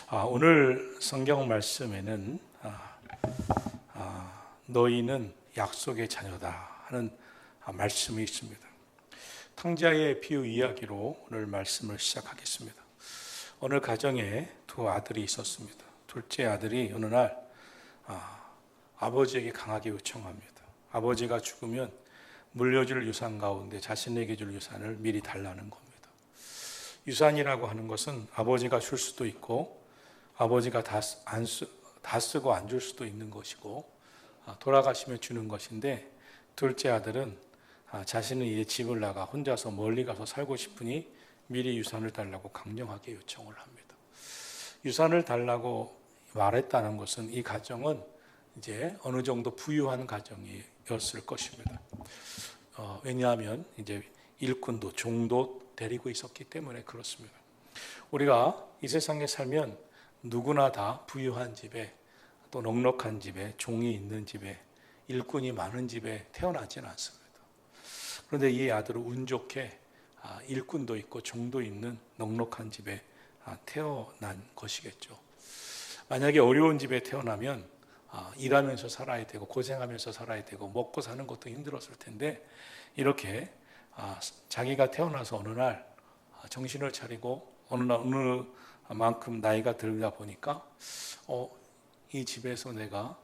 오늘 성경 말씀에는 너희는 약속의 자녀다 하는 말씀이 있습니다. 탕자의 비유 이야기로 오늘 말씀을 시작하겠습니다. 어느 가정에 두 아들이 있었습니다. 둘째 아들이 어느 날 아버지에게 강하게 요청합니다. 아버지가 죽으면 물려줄 유산 가운데 자신에게 줄 유산을 미리 달라는 겁니다. 유산이라고 하는 것은 아버지가 줄 수도 있고 아버지가 다 쓰고 안 줄 수도 있는 것이고 돌아가시면 주는 것인데, 둘째 아들은 자신은 이제 집을 나가 혼자서 멀리 가서 살고 싶으니 미리 유산을 달라고 강력하게 요청을 합니다. 유산을 달라고 말했다는 것은 이 가정은 이제 어느 정도 부유한 가정이었을 것입니다. 왜냐하면 이제 일꾼도 종도 데리고 있었기 때문에 그렇습니다. 우리가 이 세상에 살면 누구나 다 부유한 집에, 또 넉넉한 집에, 종이 있는 집에, 일꾼이 많은 집에 태어나지는 않습니다. 그런데 이 아들은 운 좋게 일꾼도 있고 종도 있는 넉넉한 집에 태어난 것이겠죠. 만약에 어려운 집에 태어나면 일하면서 살아야 되고 고생하면서 살아야 되고 먹고 사는 것도 힘들었을 텐데, 이렇게 자기가 태어나서 어느 날 정신을 차리고 어느 만큼 나이가 들다 보니까 이 집에서 내가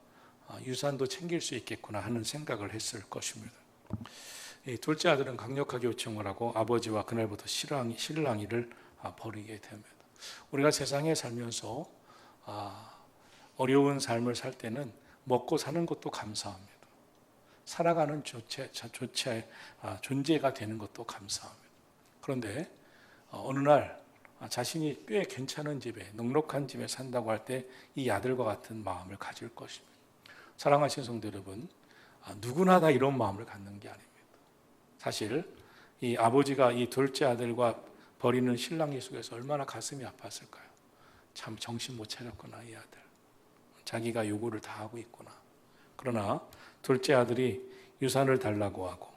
유산도 챙길 수 있겠구나 하는 생각을 했을 것입니다. 이 둘째 아들은 강력하게 요청을 하고 아버지와 그날부터 실랑이를 벌이게 됩니다. 우리가 세상에 살면서 어려운 삶을 살 때는 먹고 사는 것도 감사합니다. 살아가는 존재가 되는 것도 감사합니다. 그런데 어느 날 자신이 꽤 괜찮은 집에, 넉넉한 집에 산다고 할 때 이 아들과 같은 마음을 가질 것입니다. 사랑하시는 성도 여러분, 누구나 다 이런 마음을 갖는 게 아닙니다. 사실 이 아버지가 이 둘째 아들과 벌이는 실랑이 속에서 얼마나 가슴이 아팠을까요? 참 정신 못 차렸구나, 이 아들. 자기가 요구를 다 하고 있구나. 그러나 둘째 아들이 유산을 달라고 하고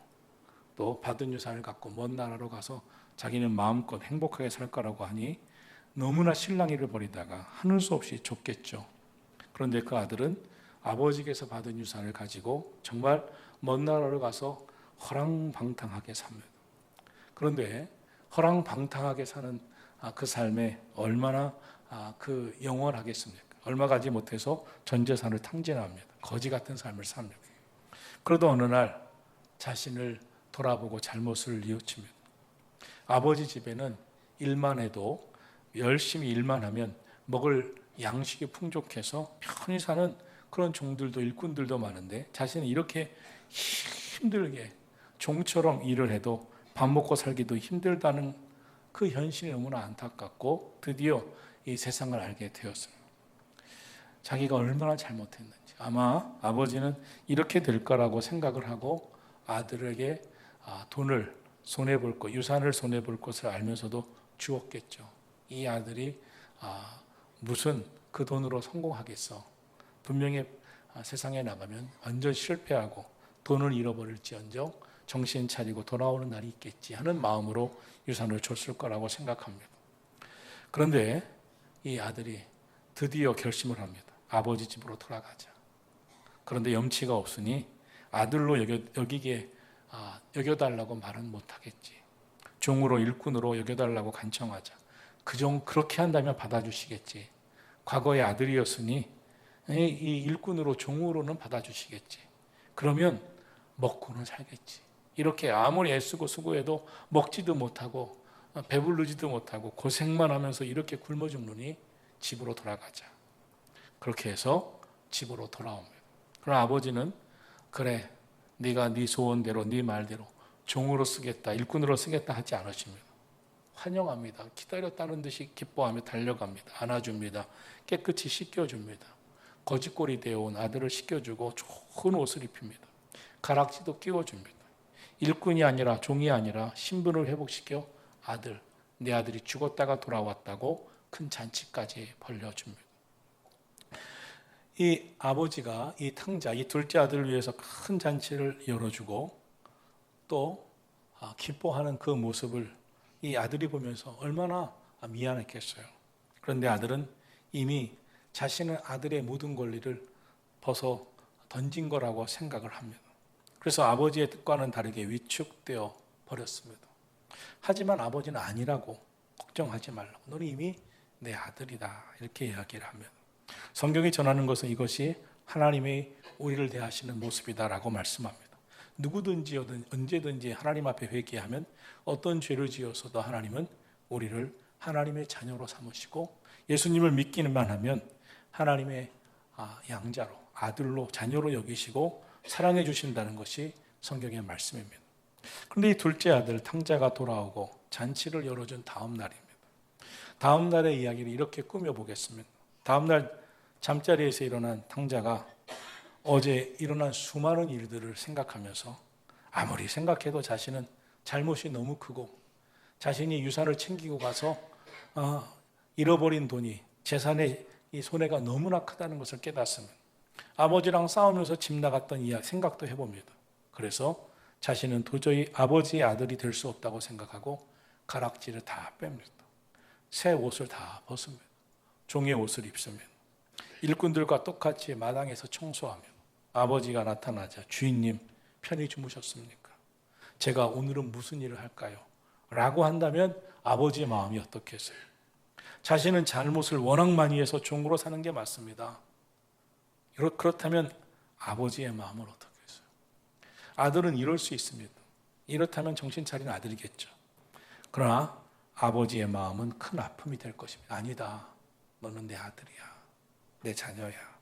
또 받은 유산을 갖고 먼 나라로 가서 자기는 마음껏 행복하게 살 거라고 하니 너무나 실랑이를 벌이다가 하는 수 없이 좁겠죠. 그런데 그 아들은 아버지께서 받은 유산을 가지고 정말 먼 나라로 가서 허랑방탕하게 삽니다. 그런데 허랑방탕하게 사는 그 삶에 얼마나 그 영원하겠습니까? 얼마 가지 못해서 전 재산을 탕진합니다. 거지 같은 삶을 삽니다. 그러다 어느 날 자신을 돌아보고 잘못을 뉘우칩니다. 아버지 집에는 일만 해도, 열심히 일만 하면 먹을 양식이 풍족해서 편히 사는 그런 종들도, 일꾼들도 많은데 자신은 이렇게 힘들게 종처럼 일을 해도 밥 먹고 살기도 힘들다는 그 현실이 너무나 안타깝고 드디어 이 세상을 알게 되었어요. 자기가 얼마나 잘못했는지. 아마 아버지는 이렇게 될 거라고 생각을 하고 아들에게 돈을 손해볼 것, 유산을 손해볼 것을 알면서도 주었겠죠. 이 아들이 무슨 그 돈으로 성공하겠어. 분명히 세상에 나가면 완전 실패하고 돈을 잃어버릴지언정 정신 차리고 돌아오는 날이 있겠지 하는 마음으로 유산을 줬을 거라고 생각합니다. 그런데 이 아들이 드디어 결심을 합니다. 아버지 집으로 돌아가자. 그런데 염치가 없으니 아들로 여겨달라고 말은 못하겠지. 종으로, 일꾼으로 여겨달라고 간청하자. 그렇게 한다면 받아주시겠지. 과거의 아들이었으니 이 일꾼으로, 종으로는 받아주시겠지. 그러면 먹고는 살겠지. 이렇게 아무리 애쓰고 수고해도 먹지도 못하고 배부르지도 못하고 고생만 하면서 이렇게 굶어 죽느니 집으로 돌아가자. 그렇게 해서 집으로 돌아옵니다. 그러나 아버지는 그래, 네가 네 소원대로, 네 말대로 종으로 쓰겠다, 일꾼으로 쓰겠다 하지 않으십니다. 환영합니다. 기다렸다는 듯이 기뻐하며 달려갑니다. 안아줍니다. 깨끗이 씻겨줍니다. 거짓골이 되어온 아들을 씻겨주고 좋은 옷을 입힙니다. 가락지도 끼워줍니다. 일꾼이 아니라, 종이 아니라 신분을 회복시켜 내 아들이 죽었다가 돌아왔다고 큰 잔치까지 벌려줍니다. 이 아버지가 이 탕자, 이 둘째 아들을 위해서 큰 잔치를 열어주고 또 기뻐하는 그 모습을 이 아들이 보면서 얼마나 미안했겠어요. 그런데 아들은 이미 자신은 아들의 모든 권리를 벗어 던진 거라고 생각을 합니다. 그래서 아버지의 뜻과는 다르게 위축되어 버렸습니다. 하지만 아버지는 아니라고, 걱정하지 말라고, 너는 이미 내 아들이다, 이렇게 이야기를 합니다. 성경이 전하는 것은 이것이 하나님의 우리를 대하시는 모습이다라고 말씀합니다. 누구든지 언제든지 하나님 앞에 회개하면 어떤 죄를 지어서도 하나님은 우리를 하나님의 자녀로 삼으시고, 예수님을 믿기만 하면 하나님의 양자로, 아들로, 자녀로 여기시고 사랑해 주신다는 것이 성경의 말씀입니다. 그런데 이 둘째 아들 탕자가 돌아오고 잔치를 열어준 다음 날입니다. 다음 날의 이야기를 이렇게 꾸며보겠습니다. 다음 날 잠자리에서 일어난 탕자가 어제 일어난 수많은 일들을 생각하면서, 아무리 생각해도 자신은 잘못이 너무 크고 자신이 유산을 챙기고 가서 잃어버린 돈이, 재산의 이 손해가 너무나 크다는 것을 깨닫습니다. 아버지랑 싸우면서 집 나갔던 이야기 생각도 해봅니다. 그래서 자신은 도저히 아버지의 아들이 될 수 없다고 생각하고 가락지를 다 뺍니다. 새 옷을 다 벗습니다. 종의 옷을 입습니다. 일꾼들과 똑같이 마당에서 청소하며 아버지가 나타나자, 주인님 편히 주무셨습니까? 제가 오늘은 무슨 일을 할까요? 라고 한다면 아버지의 마음이 어떻겠어요? 자신은 잘못을 워낙 많이 해서 종으로 사는 게 맞습니다. 그렇다면 아버지의 마음은 어떻겠어요? 아들은 이럴 수 있습니다. 이렇다면 정신 차린 아들이겠죠. 그러나 아버지의 마음은 큰 아픔이 될 것입니다. 아니다, 너는 내 아들이야, 내 자녀야.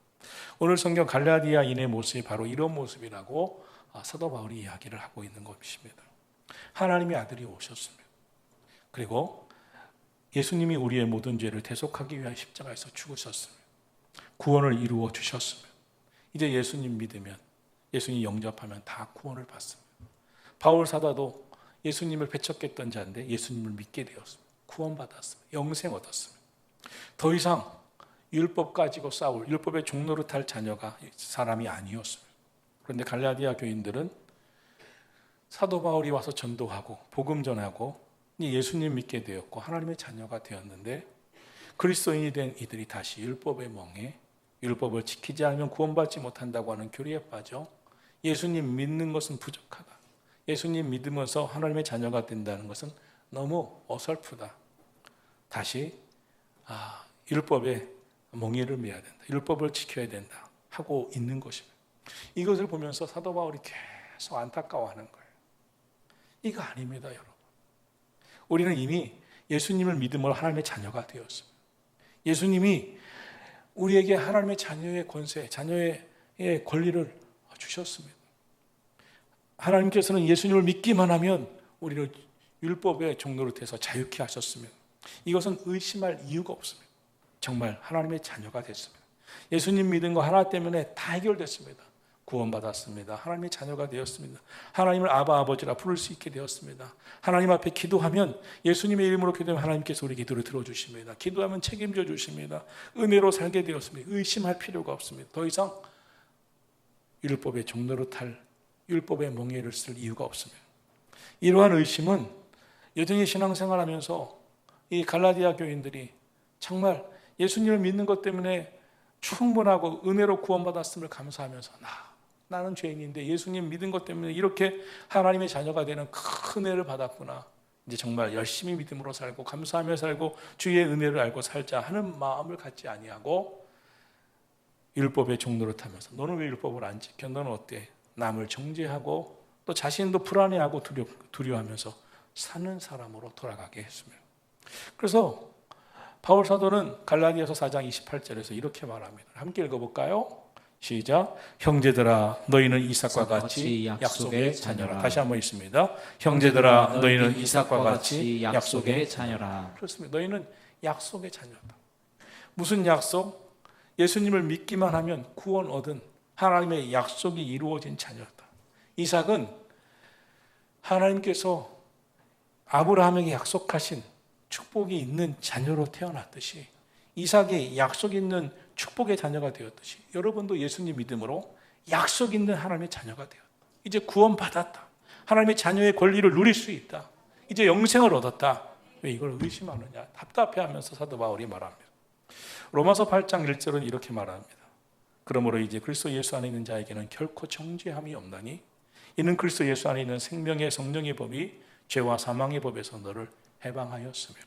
오늘 성경 갈라디아인의 모습이 바로 이런 모습이라고 사도 바울이 이야기를 하고 있는 것입니다. 하나님의 아들이 오셨습니다. 그리고 예수님이 우리의 모든 죄를 대속하기 위하여 십자가에서 죽으셨습니다. 구원을 이루어 주셨습니다. 이제 예수님 믿으면, 예수님 영접하면 다 구원을 받습니다. 바울 사도도 예수님을 배척했던 자인데 예수님을 믿게 되었습니다. 구원받았습니다. 영생 얻었습니다. 더 이상 율법 가지고 싸울, 율법의 종로를 탈 자녀가 사람이 아니었습니다. 그런데 갈라디아 교인들은 사도 바울이 와서 전도하고 복음 전하고 예수님 믿게 되었고 하나님의 자녀가 되었는데, 그리스도인이 된 이들이 다시 율법의 멍에, 율법을 지키지 않으면 구원받지 못한다고 하는 교리에 빠져 예수님 믿는 것은 부족하다, 예수님 믿으면서 하나님의 자녀가 된다는 것은 너무 어설프다, 다시 율법의 멍에를 매야 된다, 율법을 지켜야 된다 하고 있는 것입니다. 이것을 보면서 사도 바울이 계속 안타까워하는 거예요. 이거 아닙니다, 여러분. 우리는 이미 예수님을 믿음으로 하나님의 자녀가 되었습니다. 예수님이 우리에게 하나님의 자녀의 권세, 자녀의 권리를 주셨습니다. 하나님께서는 예수님을 믿기만 하면 우리를 율법의 종노릇에서 자유케 하셨습니다. 이것은 의심할 이유가 없습니다. 정말 하나님의 자녀가 됐습니다. 예수님 믿은 거 하나 때문에 다 해결됐습니다. 구원받았습니다. 하나님의 자녀가 되었습니다. 하나님을 아바 아버지라 부를 수 있게 되었습니다. 하나님 앞에 기도하면, 예수님의 이름으로 기도하면 하나님께서 우리 기도를 들어주십니다. 기도하면 책임져 주십니다. 은혜로 살게 되었습니다. 의심할 필요가 없습니다. 더 이상 율법의 종로로 탈, 율법의 멍에를 쓸 이유가 없습니다. 이러한 의심은 여전히 신앙생활하면서 이 갈라디아 교인들이 정말 예수님을 믿는 것 때문에 충분하고 은혜로 구원받았음을 감사하면서 나는 죄인인데 예수님 믿은 것 때문에 이렇게 하나님의 자녀가 되는 큰 은혜를 받았구나, 이제 정말 열심히 믿음으로 살고 감사하며 살고 주의 은혜를 알고 살자 하는 마음을 갖지 아니하고 율법의 종로를 타면서, 너는 왜 율법을 안 지켜? 너는 어때? 남을 정죄하고 또 자신도 불안해하고 두려워하면서 사는 사람으로 돌아가게 했습니다. 그래서 바울 사도는 갈라디아서 4장 28절에서 이렇게 말합니다. 함께 읽어볼까요? 시작. 형제들아 너희는 이삭과 같이 약속의 자녀라. 다시 한번 읽습니다. 형제들아 너희는 이삭과 같이 약속의 자녀라. 그렇습니다. 너희는 약속의 자녀다. 무슨 약속? 예수님을 믿기만 하면 구원 얻은 하나님의 약속이 이루어진 자녀다. 이삭은 하나님께서 아브라함에게 약속하신 축복이 있는 자녀로 태어났듯이, 이삭이 약속 있는 축복의 자녀가 되었듯이 여러분도 예수님 믿음으로 약속 있는 하나님의 자녀가 되었다. 이제 구원받았다. 하나님의 자녀의 권리를 누릴 수 있다. 이제 영생을 얻었다. 왜 이걸 의심하느냐? 답답해하면서 사도 바울이 말합니다. 로마서 8장 1절은 이렇게 말합니다. 그러므로 이제 그리스도 예수 안에 있는 자에게는 결코 정죄함이 없나니 이는 그리스도 예수 안에 있는 생명의 성령의 법이 죄와 사망의 법에서 너를 해방하였음이라.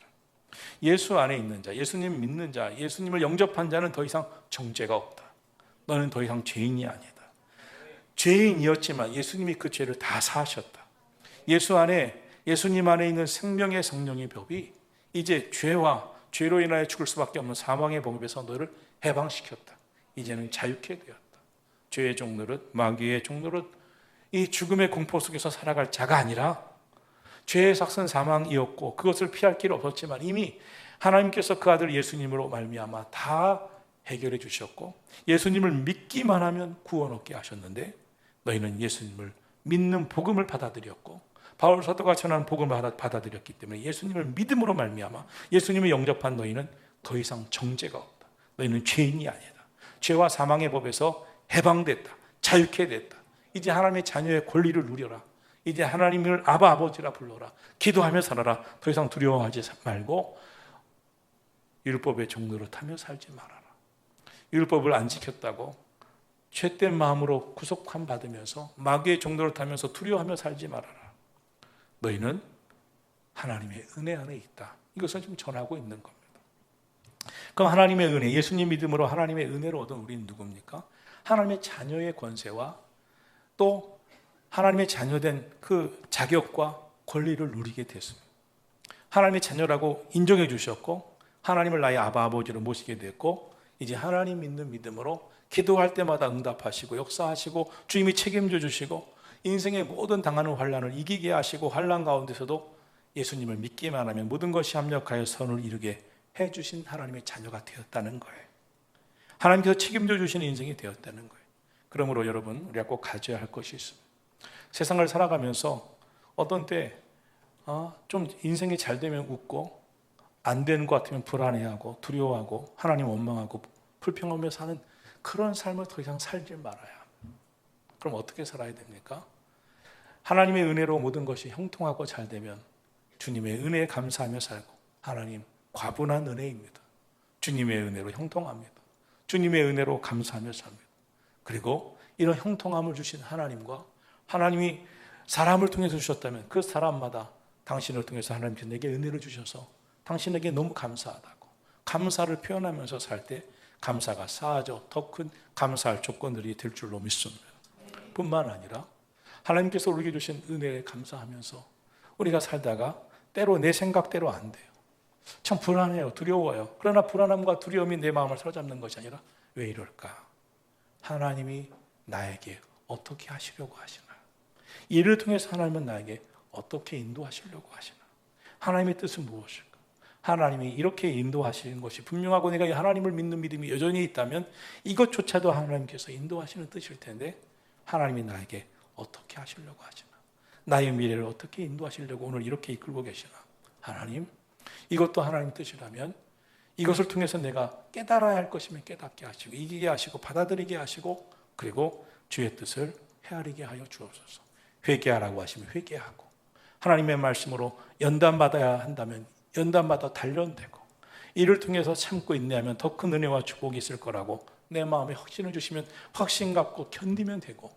예수 안에 있는 자, 예수님 믿는 자, 예수님을 영접한 자는 더 이상 정죄가 없다. 너는 더 이상 죄인이 아니다. 죄인이었지만 예수님이 그 죄를 다 사하셨다. 예수님 안에 있는 생명의 성령의 법이 이제 죄로 인하여 죽을 수밖에 없는 사망의 법에서 너를 해방시켰다. 이제는 자유케 되었다. 죄의 종노릇, 마귀의 종노릇, 이 죽음의 공포 속에서 살아갈 자가 아니라 죄의 삭선 사망이었고 그것을 피할 길 없었지만 이미 하나님께서 그 아들 예수님으로 말미암아 다 해결해 주셨고 예수님을 믿기만 하면 구원 얻게 하셨는데 너희는 예수님을 믿는 복음을 받아들였고 바울 사도가 전하는 복음을 받아들였기 때문에 예수님을 믿음으로 말미암아 예수님을 영접한 너희는 더 이상 정죄가 없다. 너희는 죄인이 아니다. 죄와 사망의 법에서 해방됐다. 자유케 됐다. 이제 하나님의 자녀의 권리를 누려라. 이제 하나님을 아바 아버지라 불러라. 기도하며 살아라. 더 이상 두려워하지 말고 율법의 종로를 타며 살지 말아라. 율법을 안 지켰다고 죄된 마음으로 구속함 받으면서 마귀의 종로를 타면서 두려워하며 살지 말아라. 너희는 하나님의 은혜 안에 있다. 이것을 지금 전하고 있는 겁니다. 그럼 하나님의 은혜, 예수님 믿음으로 하나님의 은혜를 얻은 우리는 누굽니까? 하나님의 자녀의 권세와 또 하나님의 자녀된 그 자격과 권리를 누리게 됐습니다. 하나님의 자녀라고 인정해 주셨고 하나님을 나의 아바 아버지로 모시게 됐고 이제 하나님 믿는 믿음으로 기도할 때마다 응답하시고 역사하시고 주님이 책임져 주시고 인생의 모든 당하는 환난을 이기게 하시고 환난 가운데서도 예수님을 믿기만 하면 모든 것이 합력하여 선을 이루게 해주신 하나님의 자녀가 되었다는 거예요. 하나님께서 책임져 주시는 인생이 되었다는 거예요. 그러므로 여러분 우리가 꼭 가져야 할 것이 있습니다. 세상을 살아가면서 어떤 때 좀 인생이 잘 되면 웃고 안 되는 것 같으면 불안해하고 두려워하고 하나님 원망하고 불평하며 사는 그런 삶을 더 이상 살지 말아야. 그럼 어떻게 살아야 됩니까? 하나님의 은혜로 모든 것이 형통하고 잘 되면 주님의 은혜에 감사하며 살고 하나님 과분한 은혜입니다. 주님의 은혜로 형통합니다. 주님의 은혜로 감사하며 삽니다. 그리고 이런 형통함을 주신 하나님과 하나님이 사람을 통해서 주셨다면 그 사람마다 당신을 통해서 하나님께서 내게 은혜를 주셔서 당신에게 너무 감사하다고 감사를 표현하면서 살 때 감사가 쌓아져 더 큰 감사할 조건들이 될 줄로 믿습니다. 뿐만 아니라 하나님께서 우리에게 주신 은혜에 감사하면서 우리가 살다가 때로 내 생각대로 안 돼요. 참 불안해요. 두려워요. 그러나 불안함과 두려움이 내 마음을 사로잡는 것이 아니라 왜 이럴까? 하나님이 나에게 어떻게 하시려고 하시나? 이를 통해서 하나님은 나에게 어떻게 인도하시려고 하시나? 하나님의 뜻은 무엇일까? 하나님이 이렇게 인도하시는 것이 분명하고 내가 하나님을 믿는 믿음이 여전히 있다면 이것조차도 하나님께서 인도하시는 뜻일 텐데 하나님이 나에게 어떻게 하시려고 하시나? 나의 미래를 어떻게 인도하시려고 오늘 이렇게 이끌고 계시나? 하나님, 이것도 하나님 뜻이라면 이것을 통해서 내가 깨달아야 할 것이면 깨닫게 하시고 이기게 하시고 받아들이게 하시고 그리고 주의 뜻을 헤아리게 하여 주옵소서. 회개하라고 하시면 회개하고 하나님의 말씀으로 연단받아야 한다면 연단받아 단련되고 이를 통해서 참고 인내하면 더 큰 은혜와 축복이 있을 거라고 내 마음에 확신을 주시면 확신 갖고 견디면 되고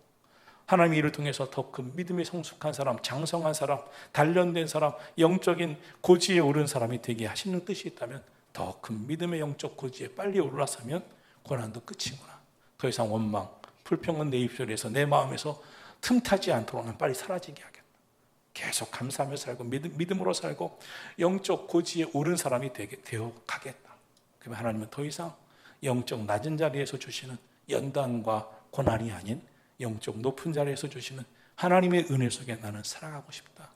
하나님이 이를 통해서 더 큰 믿음이 성숙한 사람, 장성한 사람, 단련된 사람, 영적인 고지에 오른 사람이 되게 하시는 뜻이 있다면 더 큰 믿음의 영적 고지에 빨리 올라서면 고난도 끝이구나. 더 이상 원망, 불평은 내 입술에서 내 마음에서 틈타지 않도록 난 빨리 사라지게 하겠다. 계속 감사하며 살고 믿음으로 살고 영적 고지에 오른 사람이 되어 가겠다. 그러면 하나님은 더 이상 영적 낮은 자리에서 주시는 연단과 고난이 아닌 영적 높은 자리에서 주시는 하나님의 은혜 속에 나는 살아가고 싶다.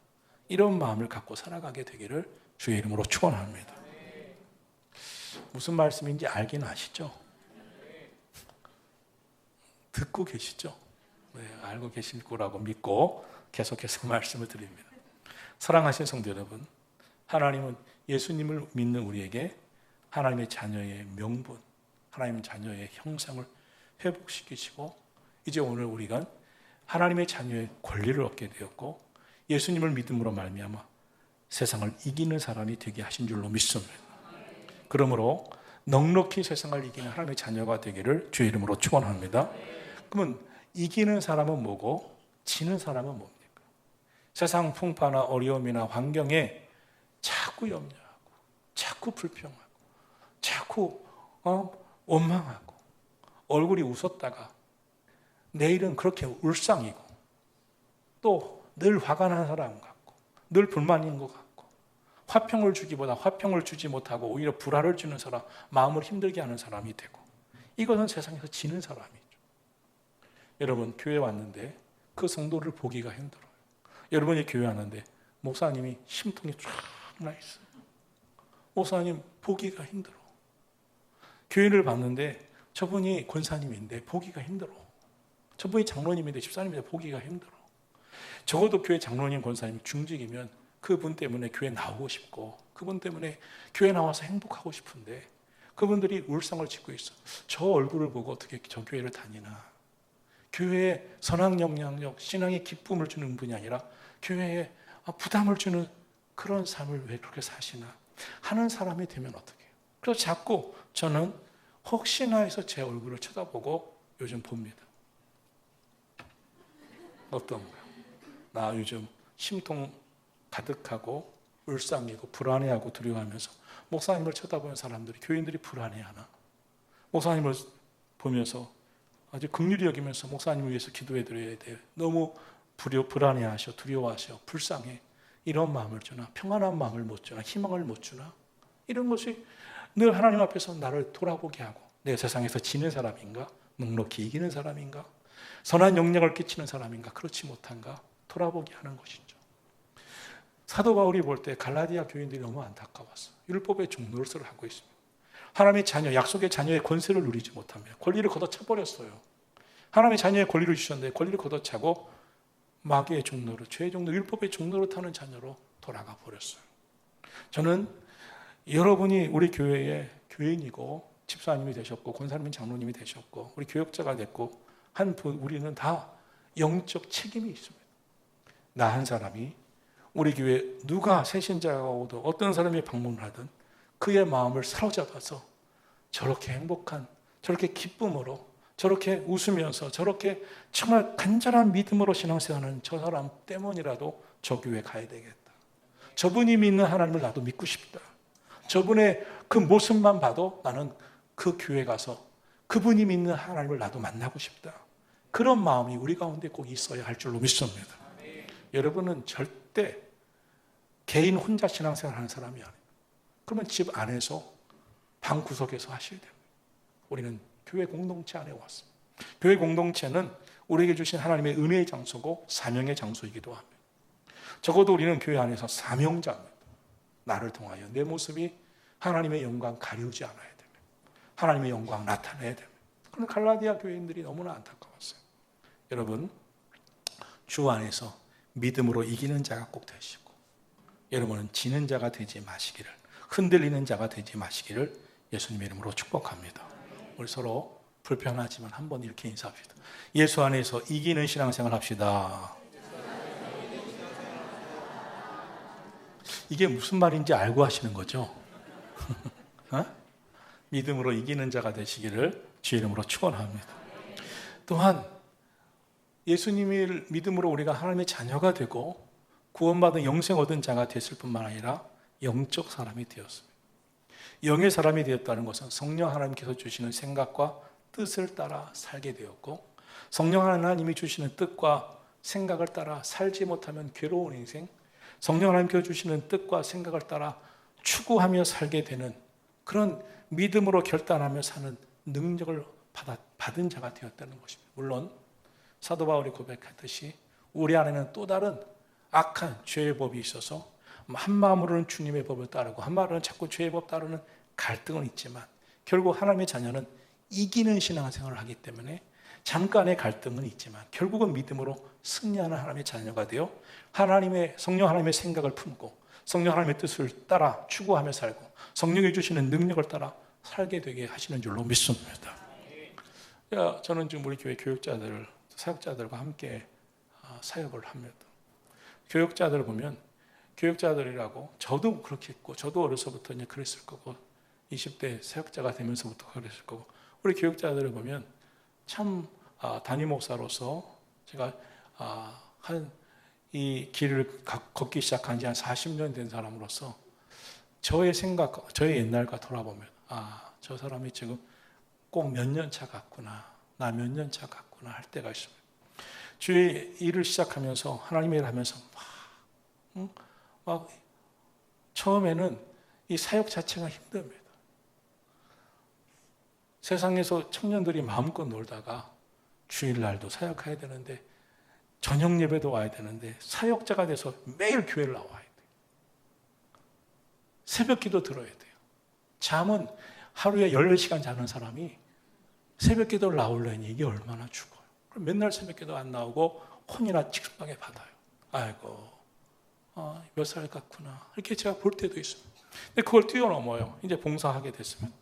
이런 마음을 갖고 살아가게 되기를 주의 이름으로 축원합니다. 무슨 말씀인지 알긴 아시죠? 듣고 계시죠? 네, 알고 계실 거라고 믿고 계속해서 말씀을 드립니다. 사랑하신 성도 여러분, 하나님은 예수님을 믿는 우리에게 하나님의 자녀의 명분, 하나님의 자녀의 형상을 회복시키시고 이제 오늘 우리가 하나님의 자녀의 권리를 얻게 되었고 예수님을 믿음으로 말미암아 세상을 이기는 사람이 되게 하신 줄로 믿습니다. 그러므로 넉넉히 세상을 이기는 하나님의 자녀가 되기를 주의 이름으로 축원합니다. 그러면 이기는 사람은 뭐고 지는 사람은 뭡니까? 세상 풍파나 어려움이나 환경에 자꾸 염려하고 자꾸 불평하고 자꾸 원망하고 얼굴이 웃었다가 내일은 그렇게 울상이고 또 늘 화가 난 사람 같고 늘 불만인 것 같고 화평을 주기보다 화평을 주지 못하고 오히려 불화를 주는 사람, 마음을 힘들게 하는 사람이 되고 이것은 세상에서 지는 사람이죠. 여러분 교회 왔는데 그 성도를 보기가 힘들어요. 여러분이 교회 왔는데 목사님이 심통이 쫙 나 있어요. 목사님 보기가 힘들어. 교회를 봤는데 저분이 권사님인데 보기가 힘들어. 저분이 장로님인데 집사님인데 보기가 힘들어. 적어도 교회 장로님 권사님 중직이면 그분 때문에 교회 나오고 싶고 그분 때문에 교회 나와서 행복하고 싶은데 그분들이 울상을 짓고 있어. 저 얼굴을 보고 어떻게 저 교회를 다니나. 교회에 선한 영향력, 신앙의 기쁨을 주는 분이 아니라 교회에 부담을 주는 그런 삶을 왜 그렇게 사시나 하는 사람이 되면 어떻게 해요? 그래서 자꾸 저는 혹시나 해서 제 얼굴을 쳐다보고 요즘 봅니다. 어떤가요? 나 요즘 심통 가득하고 울상이고 불안해하고 두려워하면서 목사님을 쳐다보는 사람들이 교인들이 불안해하나? 목사님을 보면서 아주 긍휼히 여기면서 목사님을 위해서 기도해드려야 돼요. 너무 불안해하셔, 두려워하셔, 불쌍해. 이런 마음을 주나? 평안한 마음을 못 주나? 희망을 못 주나? 이런 것이 늘 하나님 앞에서 나를 돌아보게 하고 내 세상에서 지는 사람인가? 넉넉히 이기는 사람인가? 선한 영향을 끼치는 사람인가? 그렇지 못한가? 돌아보게 하는 것이죠. 사도 바울이 볼 때 갈라디아 교인들이 너무 안타까웠어요. 율법의 종노릇을 하고 있습니다. 하나님의 자녀, 약속의 자녀의 권세를 누리지 못하며 권리를 걷어차버렸어요. 하나님의 자녀의 권리를 주셨는데 권리를 걷어차고 마귀의 종노릇, 죄의 종노릇, 율법의 종노릇하는 자녀로 돌아가 버렸어요. 저는 여러분이 우리 교회의 교인이고 집사님이 되셨고 권사님 장로님이 되셨고 우리 교역자가 됐고 우리는 다 영적 책임이 있습니다. 나 한 사람이 우리 교회 누가 새신자가 오든 어떤 사람이 방문을 하든 그의 마음을 사로잡아서 저렇게 행복한, 저렇게 기쁨으로, 저렇게 웃으면서, 저렇게 정말 간절한 믿음으로 신앙생활하는 저 사람 때문이라도 저 교회 가야 되겠다. 저분이 믿는 하나님을 나도 믿고 싶다. 저분의 그 모습만 봐도 나는 그 교회 가서 그분이 믿는 하나님을 나도 만나고 싶다. 그런 마음이 우리 가운데 꼭 있어야 할 줄로 믿습니다. 여러분은 절대 개인 혼자 신앙생활 하는 사람이 아니에요. 그러면 집 안에서 방 구석에서 하셔야 돼요. 우리는 교회 공동체 안에 왔습니다. 교회 공동체는 우리에게 주신 하나님의 은혜의 장소고 사명의 장소이기도 합니다. 적어도 우리는 교회 안에서 사명자입니다. 나를 통하여 내 모습이 하나님의 영광 가리우지 않아야 됩니다. 하나님의 영광 나타내야 됩니다. 그런 갈라디아 교인들이 너무나 안타까웠어요. 여러분, 주 안에서 믿음으로 이기는 자가 꼭 되시고 여러분은 지는 자가 되지 마시기를, 흔들리는 자가 되지 마시기를 예수님의 이름으로 축복합니다. 우리 서로 불편하지만 한번 이렇게 인사합시다. 예수 안에서 이기는 신앙생활 합시다. 이게 무슨 말인지 알고 하시는 거죠? 믿음으로 이기는 자가 되시기를 주의 이름으로 축원합니다. 또한 예수님을 믿음으로 우리가 하나님의 자녀가 되고 구원받은 영생 얻은 자가 됐을 뿐만 아니라 영적 사람이 되었습니다. 영의 사람이 되었다는 것은 성령 하나님께서 주시는 생각과 뜻을 따라 살게 되었고 성령 하나님이 주시는 뜻과 생각을 따라 살지 못하면 괴로운 인생, 성령 하나님께서 주시는 뜻과 생각을 따라 추구하며 살게 되는 그런 믿음으로 결단하며 사는 능력을 받은 자가 되었다는 것입니다. 물론 사도 바울이 고백했듯이 우리 안에는 또 다른 악한 죄의 법이 있어서 한 마음으로는 주님의 법을 따르고 한 마음으로는 자꾸 죄의 법 따르는 갈등은 있지만 결국 하나님의 자녀는 이기는 신앙생활을 하기 때문에 잠깐의 갈등은 있지만 결국은 믿음으로 승리하는 하나님의 자녀가 되어 성령 하나님의 생각을 품고 성령 하나님의 뜻을 따라 추구하며 살고 성령이 주시는 능력을 따라 살게 되게 하시는 줄로 믿습니다. 저는 지금 우리 교회 교육자들, 사역자들과 함께 사역을 합니다. 교육자들을 보면 교육자들이라고 저도 그렇게 했고 저도 어려서부터 이제 그랬을 거고 20대 사역자가 되면서부터 그랬을 거고, 우리 교육자들을 보면 참 담임 목사로서 제가 한 이 길을 걷기 시작한 지 한 40년 된 사람으로서 저의 생각, 저의 옛날과 돌아보면 저 사람이 지금 꼭 몇 년 차 같구나, 나 몇 년 차 같구나 할 때가 있습니다. 주의 일을 시작하면서 하나님의 일을 하면서 막 처음에는 이 사역 자체가 힘듭니다. 세상에서 청년들이 마음껏 놀다가 주일날도 사역해야 되는데 저녁 예배도 와야 되는데 사역자가 돼서 매일 교회를 나와야 돼요. 새벽 기도 들어야 돼요. 잠은 하루에 14시간 자는 사람이 새벽 기도를 나오려니 이게 얼마나 죽어요. 그럼 맨날 새벽 기도 안 나오고 혼이나 직방에 받아요. 아이고 몇 살 같구나 이렇게 제가 볼 때도 있습니다. 근데 그걸 뛰어넘어요. 이제 봉사하게 됐으면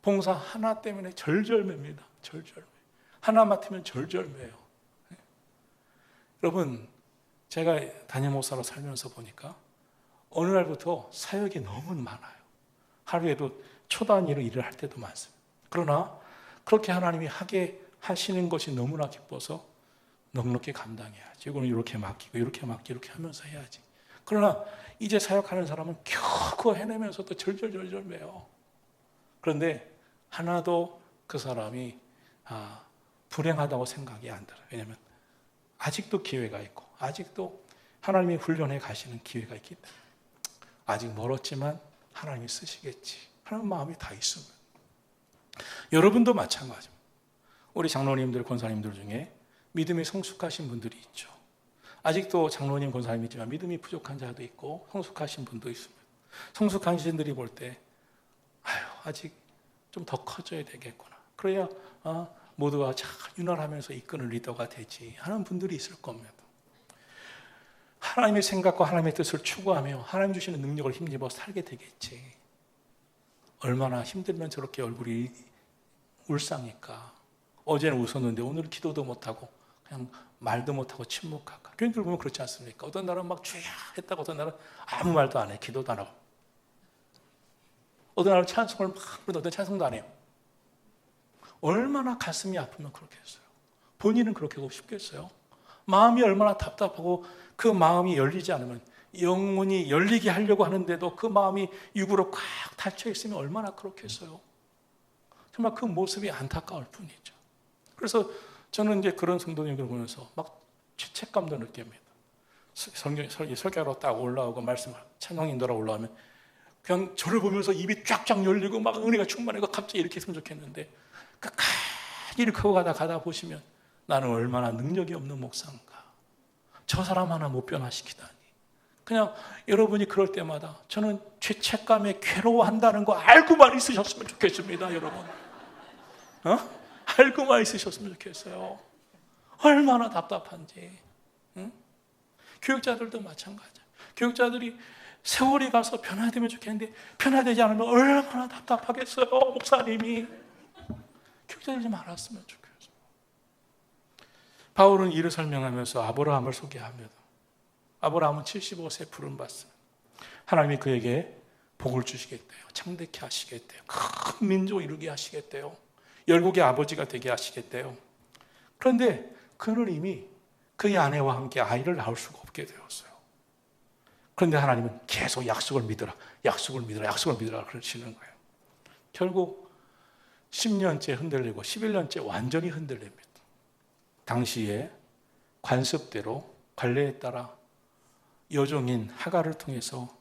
봉사 하나 때문에 절절매입니다. 절절매. 하나 맡으면 절절매요. 여러분, 제가 담임 목사로 살면서 보니까 어느 날부터 사역이 너무 많아요. 하루에도 초단위로 일을 할 때도 많습니다. 그러나 그렇게 하나님이 하게 하시는 것이 너무나 기뻐서 넉넉히 감당해야지. 이거는 이렇게 맡기고 이렇게 맡기고 이렇게 하면서 해야지. 그러나 이제 사역하는 사람은 겨우 그거 해내면서도 절절매요. 그런데 하나도 그 사람이 불행하다고 생각이 안 들어요. 왜냐하면 아직도 기회가 있고 아직도 하나님이 훈련해 가시는 기회가 있기 때문에 아직 멀었지만 하나님이 쓰시겠지 하는 마음이 다 있습니다. 여러분도 마찬가지입니다. 우리 장로님들, 권사님들 중에 믿음이 성숙하신 분들이 있죠. 아직도 장로님, 권사님이지만 믿음이 부족한 자도 있고 성숙하신 분도 있습니다. 성숙하신 분들이 볼 때 아직 좀 더 커져야 되겠구나. 그래야 모두가 잘 윤활하면서 이끄는 리더가 되지 하는 분들이 있을 겁니다. 하나님의 생각과 하나님의 뜻을 추구하며 하나님 주시는 능력을 힘입어 살게 되겠지. 얼마나 힘들면 저렇게 얼굴이 울상일까. 어제는 웃었는데 오늘은 기도도 못하고 그냥 말도 못하고 침묵할까. 교인들 보면 그렇지 않습니까? 어떤 날은 막 주야 했다고 어떤 날은 아무 말도 안 해. 기도도 안 하고. 어떤 날은 찬송을 막 부르는데 어떤 찬송도 안 해요. 얼마나 가슴이 아프면 그렇게 했어요. 본인은 그렇게 하고 싶겠어요? 마음이 얼마나 답답하고 그 마음이 열리지 않으면 영혼이 열리게 하려고 하는데도 그 마음이 육으로 꽉 닫혀 있으면 얼마나 그렇겠어요? 정말 그 모습이 안타까울 뿐이죠. 그래서 저는 이제 그런 성도님들 보면서 막 죄책감도 느낍니다. 설교하러 딱 올라오고 말씀 찬양 인도로 올라오면 그냥 저를 보면서 입이 쫙쫙 열리고 막 은혜가 충만하고 갑자기 이렇게 했으면 좋겠는데 끝까지 이렇게 가다 보시면 나는 얼마나 능력이 없는 목사인가. 저 사람 하나 못 변화시키다니. 그냥 여러분이 그럴 때마다 저는 죄책감에 괴로워한다는 거 알고만 있으셨으면 좋겠습니다. 여러분. 알고만 있으셨으면 좋겠어요. 얼마나 답답한지. 교육자들도 마찬가지야. 교육자들이 세월이 가서 변화되면 좋겠는데 변화되지 않으면 얼마나 답답하겠어요. 목사님이. 교육자들 좀 알았으면 좋겠어요. 바울은 이를 설명하면서 아브라함을 소개합니다. 아브라함은 75세 부름받습니다. 하나님이 그에게 복을 주시겠대요. 창대케 하시겠대요. 큰 민족 이루게 하시겠대요. 열국의 아버지가 되게 하시겠대요. 그런데 그는 이미 그의 아내와 함께 아이를 낳을 수가 없게 되었어요. 그런데 하나님은 계속 약속을 믿으라, 약속을 믿으라, 약속을 믿으라 그러시는 거예요. 결국 10년째 흔들리고 11년째 완전히 흔들립니다. 당시에 관습대로 관례에 따라 여종인 하갈을 통해서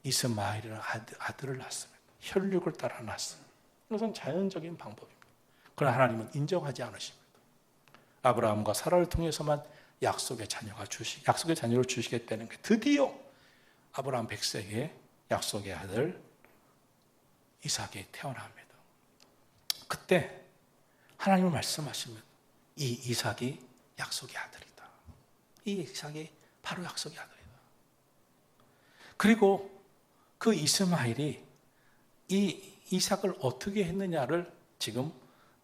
이스마엘이라는 아들을 낳습니다. 혈육을 따라 낳습니다. 이것은 자연적인 방법입니다. 그러나 하나님은 인정하지 않으십니다. 아브라함과 사라를 통해서만 약속의 자녀를 주시겠다는 게 드디어 아브라함 100세에 약속의 아들 이삭이 태어납니다. 그때 하나님은 말씀하십니다. 이 이삭이 약속의 아들이다. 이 이삭이 바로 약속의 아들이다. 그리고 그 이스마엘이 이 이삭을 어떻게 했느냐를 지금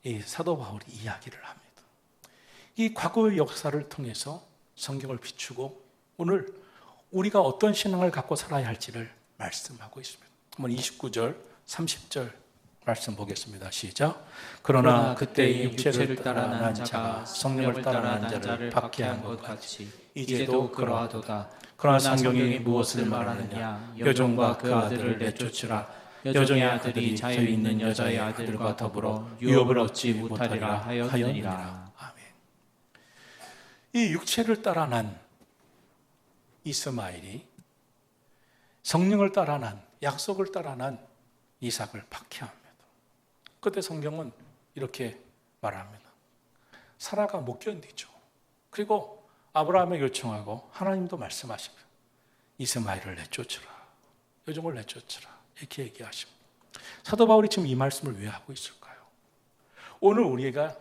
이 사도 바울이 이야기를 합니다. 이 과거의 역사를 통해서 성경을 비추고 오늘 우리가 어떤 신앙을 갖고 살아야 할지를 말씀하고 있습니다. 한번 29절 30절 말씀 보겠습니다. 시작. 그러나 그때 이 육체를 따라 난 자가 성령을 따라 난 자를 박해한 것 같이 이제도 그러하도다. 그러나 성경이 무엇을 말하느냐? 여종과 그 아들을 내쫓으라. 여종의 아들이 자유 있는 여자의 아들과 더불어 유업을 얻지 못하리라 하였느니라. 아멘. 이 육체를 따라 난 이스마엘이 성령을 따라 난, 약속을 따라 난 이삭을 박해합니다. 그때 성경은 이렇게 말합니다. 사라가 못 견디죠. 그리고 아브라함에게 요청하고 하나님도 말씀하십니다. 이스마엘을 내쫓으라. 여종을 내쫓으라. 이렇게 얘기하십니다. 사도 바울이 지금 이 말씀을 왜 하고 있을까요? 오늘 우리가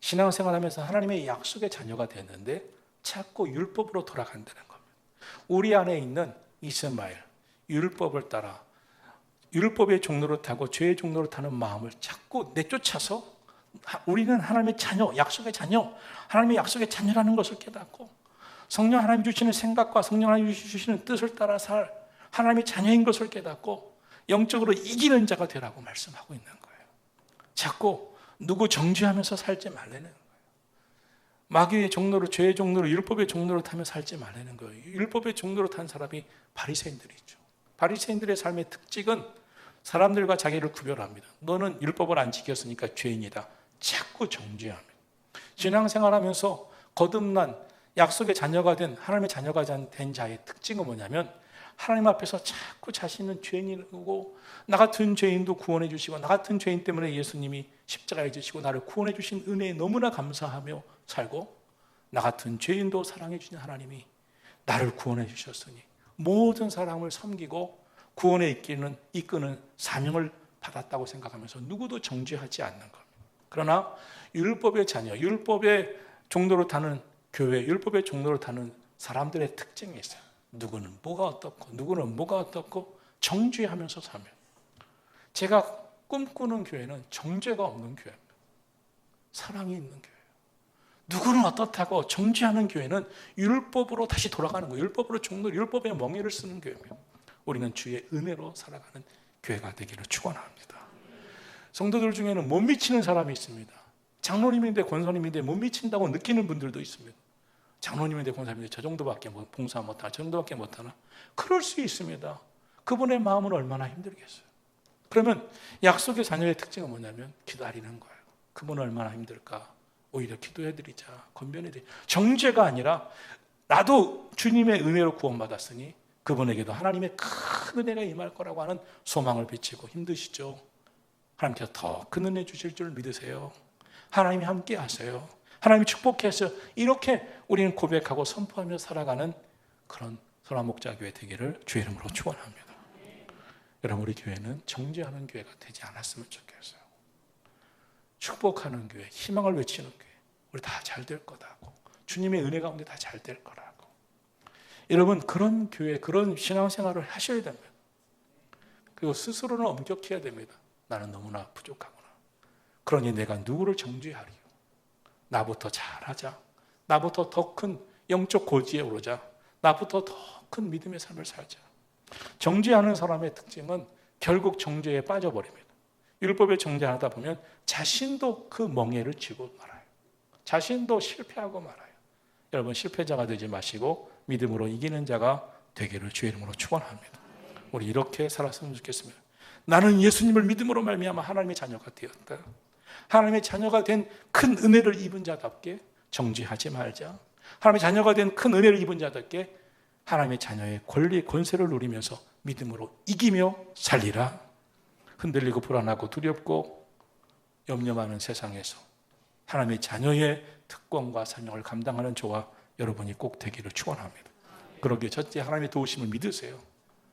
신앙생활하면서 하나님의 약속의 자녀가 됐는데 자꾸 율법으로 돌아간다는 겁니다. 우리 안에 있는 이스마엘, 율법을 따라 율법의 종로를 타고 죄의 종로를 타는 마음을 자꾸 내쫓아서 우리는 하나님의 자녀, 약속의 자녀, 하나님의 약속의 자녀라는 것을 깨닫고 성령 하나님 주시는 생각과 성령 하나님 주시는 뜻을 따라 살 하나님의 자녀인 것을 깨닫고 영적으로 이기는 자가 되라고 말씀하고 있는 거예요. 자꾸 누구 정죄하면서 살지 말라는 거예요. 마귀의 종로로, 죄의 종로로, 율법의 종로로 타며 살지 말라는 거예요. 율법의 종로로 탄 사람이 바리새인들이죠. 바리새인들의 삶의 특징은 사람들과 자기를 구별합니다. 너는 율법을 안 지켰으니까 죄인이다. 자꾸 정죄합니다. 신앙생활하면서 거듭난 약속의 자녀가 된 하나님의 자녀가 된 자의 특징은 뭐냐면 하나님 앞에서 자꾸 자신은 죄인이고 나 같은 죄인도 구원해 주시고 나 같은 죄인 때문에 예수님이 십자가에 지시고 나를 구원해 주신 은혜에 너무나 감사하며 살고 나 같은 죄인도 사랑해 주신 하나님이 나를 구원해 주셨으니 모든 사람을 섬기고 구원에 이끄는 사명을 받았다고 생각하면서 누구도 정죄하지 않는 겁니다. 그러나 율법의 자녀, 율법의 종로로 타는 교회, 율법의 종로로 타는 사람들의 특징이 있어요. 누구는 뭐가 어떻고 누구는 뭐가 어떻고 정죄하면서 살면 제가 꿈꾸는 교회는 정죄가 없는 교회입니다. 사랑이 있는 교회예요. 누구는 어떻다고 정죄하는 교회는 율법으로 다시 돌아가는 거예요. 율법으로 종로, 율법의 멍에를 쓰는 교회입니다. 우리는 주의 은혜로 살아가는 교회가 되기를 축원합니다. 성도들 중에는 못 미치는 사람이 있습니다. 장로님인데 권사님인데 못 미친다고 느끼는 분들도 있습니다. 장로님인데 권사님인데 저 정도밖에 봉사 못하나 저 정도밖에 못하나 그럴 수 있습니다. 그분의 마음은 얼마나 힘들겠어요. 그러면 약속의 자녀의 특징은 뭐냐면 기다리는 거예요. 그분은 얼마나 힘들까. 오히려 기도해드리자, 건면해드리자. 정죄가 아니라 나도 주님의 은혜로 구원받았으니 그분에게도 하나님의 큰 은혜가 임할 거라고 하는 소망을 비치고 힘드시죠? 하나님께서 더 큰 은혜 주실 줄 믿으세요. 하나님이 함께 하세요. 하나님이 축복해서 이렇게 우리는 고백하고 선포하며 살아가는 그런 소나목자교회 되기를 주의 이름으로 축원합니다. 여러분 우리 교회는 정죄하는 교회가 되지 않았으면 좋겠어요. 축복하는 교회, 희망을 외치는 교회. 우리 다 잘 될 거다고. 주님의 은혜 가운데 다 잘 될 거라고. 여러분 그런 교회, 그런 신앙생활을 하셔야 됩니다. 그리고 스스로는 엄격해야 됩니다. 나는 너무나 부족하구나. 그러니 내가 누구를 정죄하리요. 나부터 잘하자. 나부터 더 큰 영적 고지에 오르자. 나부터 더 큰 믿음의 삶을 살자. 정죄하는 사람의 특징은 결국 정죄에 빠져버립니다. 율법에 정죄하다 보면 자신도 그 멍에를 쥐고 말아요. 자신도 실패하고 말아요. 여러분 실패자가 되지 마시고 믿음으로 이기는 자가 되기를 주의 이름으로 축원합니다. 우리 이렇게 살았으면 좋겠습니다. 나는 예수님을 믿음으로 말미암아 하나님의 자녀가 되었다. 하나님의 자녀가 된 큰 은혜를 입은 자답게 정죄하지 말자. 하나님의 자녀가 된 큰 은혜를 입은 자답게 하나님의 자녀의 권리, 권세를 누리면서 믿음으로 이기며 살리라. 흔들리고 불안하고 두렵고 염려 많은 세상에서 하나님의 자녀의 특권과 사명을 감당하는 저와 여러분이 꼭 되기를 축원합니다. 그러기에 첫째 하나님의 도우심을 믿으세요.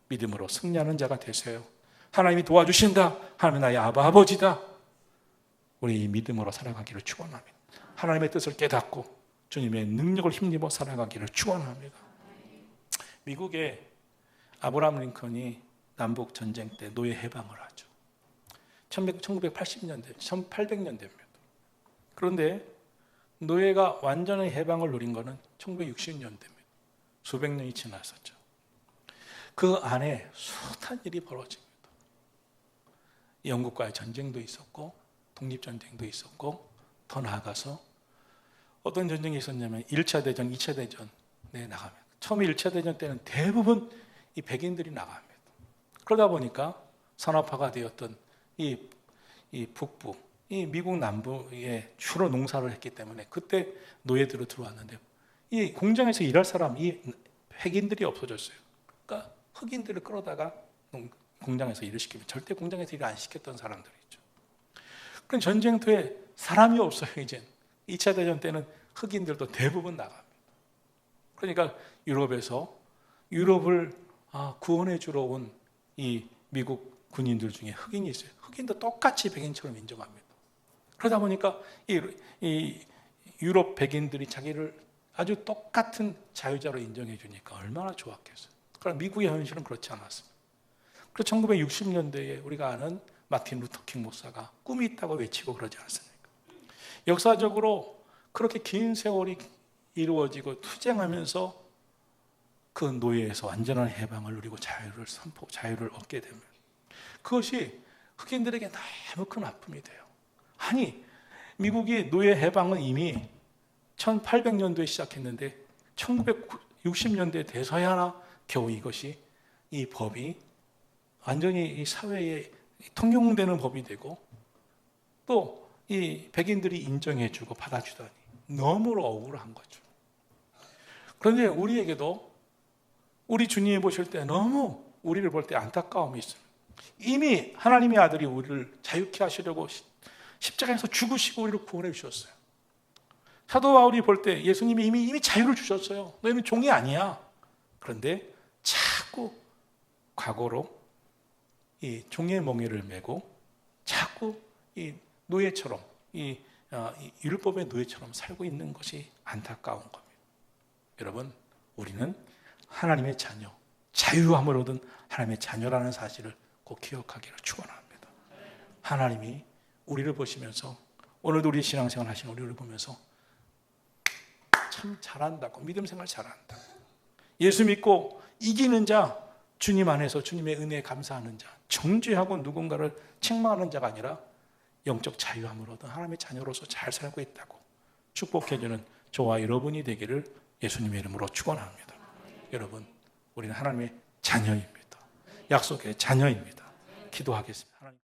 믿음으로 승리하는 자가 되세요. 하나님이 도와주신다. 하나님 나의 아바 아버지다. 우리 믿음으로 살아가기를 축원합니다. 하나님의 뜻을 깨닫고 주님의 능력을 힘입어 살아가기를 축원합니다. 미국의 아브라함 링컨이 남북 전쟁 때 노예 해방을 하죠. 1980년대, 1800년대입니다. 그런데 노예가 완전히 해방을 누린 것은 1960년대입니다. 수백 년이 지났었죠. 그 안에 숱한 일이 벌어집니다. 영국과의 전쟁도 있었고 독립전쟁도 있었고 더 나아가서 어떤 전쟁이 있었냐면 1차 대전, 2차 대전에 나갑니다. 처음 1차 대전 때는 대부분 이 백인들이 나갑니다. 그러다 보니까 산업화가 되었던 이 북부, 이 미국 남부에 주로 농사를 했기 때문에 그때 노예들로 들어왔는데 이 공장에서 일할 사람, 이 백인들이 없어졌어요. 그러니까 흑인들을 끌어다가 공장에서 일을 시키면 절대 공장에서 일을 안 시켰던 사람들이죠. 그럼 전쟁터에 사람이 없어요. 이제 2차 대전 때는 흑인들도 대부분 나갑니다. 그러니까 유럽에서 유럽을 구원해 주러 온 이 미국 군인들 중에 흑인이 있어요. 흑인도 똑같이 백인처럼 인정합니다. 그러다 보니까 이 유럽 백인들이 자기를 아주 똑같은 자유자로 인정해 주니까 얼마나 좋았겠어요. 그러나 미국의 현실은 그렇지 않았습니다. 그래서 1960년대에 우리가 아는 마틴 루터킹 목사가 꿈이 있다고 외치고 그러지 않습니까? 역사적으로 그렇게 긴 세월이 이루어지고 투쟁하면서 그 노예에서 완전한 해방을 누리고 자유를 얻게 됩니다. 그것이 흑인들에게 너무 큰 아픔이 돼요. 아니, 미국이 노예 해방은 이미 1800년도에 시작했는데 1960년대에 돼서야 겨우 이것이 이 법이 완전히 이 사회에 통용되는 법이 되고 또 이 백인들이 인정해주고 받아주다니 너무나 억울한 거죠. 그런데 우리에게도 우리 주님이 보실 때 너무 우리를 볼 때 안타까움이 있어요. 이미 하나님의 아들이 우리를 자유케 하시려고 십자가에서 죽으시고 우리를 구원해 주셨어요. 사도 바울이 볼 때 예수님이 이미 자유를 주셨어요. 너희는 종이 아니야. 그런데 자꾸 과거로 이 종의 멍에를 메고 자꾸 이 노예처럼 이 율법의 노예처럼 살고 있는 것이 안타까운 겁니다. 여러분, 우리는 하나님의 자녀, 자유함을 얻은 하나님의 자녀라는 사실을 꼭 기억하기를 축원합니다. 하나님이 우리를 보시면서 오늘도 우리 신앙생활 하시는 우리를 보면서 참 잘한다고, 믿음 생활 잘한다. 예수 믿고 이기는 자, 주님 안에서 주님의 은혜에 감사하는 자, 정죄하고 누군가를 책망하는 자가 아니라 영적 자유함을 얻은 하나님의 자녀로서 잘 살고 있다고 축복해주는 저와 여러분이 되기를 예수님의 이름으로 축원합니다. 여러분, 우리는 하나님의 자녀입니다. 약속의 자녀입니다. 기도하겠습니다.